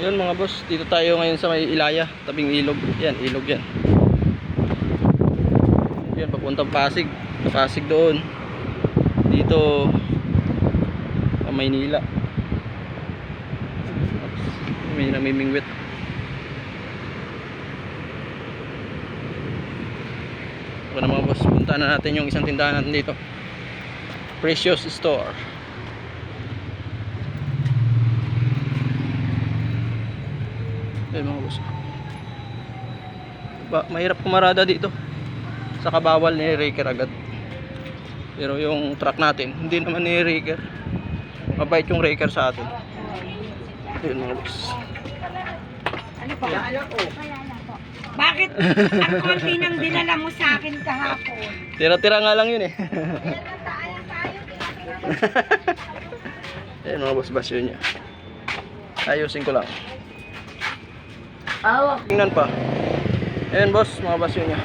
Yun mga boss, dito tayo ngayon sa may Ilaya, tabing ilog. Yan, ilog yan. Yan, papuntang Pasig. Pasig doon. Dito sa Maynila. May namimingwit. Ito na mga boss, puntahan na natin yung isang tindahan natin dito. Precious Store. Ayun mga boss. Mahirap kumarada dito. Saka bawal ni Raker agad. Pero yung truck natin, hindi naman ni Raker. Mabait yung Raker sa atin. Ayun mga boss. Ano pa? Bakit ang konti nang dinala mo sa akin kahapon? Tira-tira nga lang yun eh. Ayun mga boss, basyo niya. Ayusin ko lang. Tingnan pa. Ayun boss, mga basyo niya.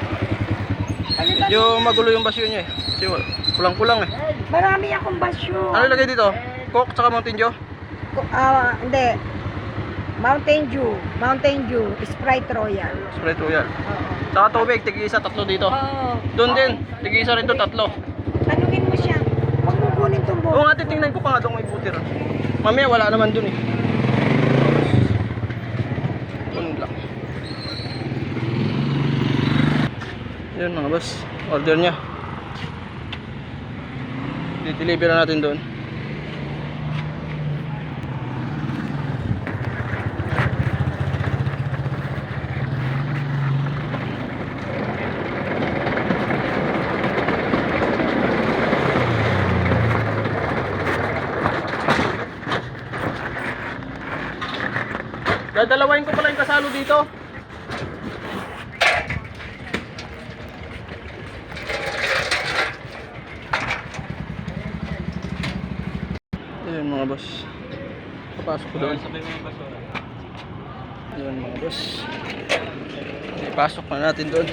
Medyo magulo yung basyo niya eh. Kasi kulang-kulang eh. Marami akong basyo. Ano ilagay dito? Coke tsaka Mountain Dew? Hindi. Mountain Dew, Sprite Royal. Sprite Royal. Oo. Tsaka tubig, tig-isa, tatlo dito. Oo. Doon din, tig-isa rin to, tatlo. Tanungin mo siya. Huwag mo kunin itong Oo nga, titingnan ko pa nga doon may butir. Mamaya wala naman dun eh. Kunin lang. Yun mga boss, order niya. I-deliver na natin doon. Dadalawain ko pala yung kasalo dito. Ayun mga boss. Papasok ko doon. Ayun mga boss. Ipasok na natin doon.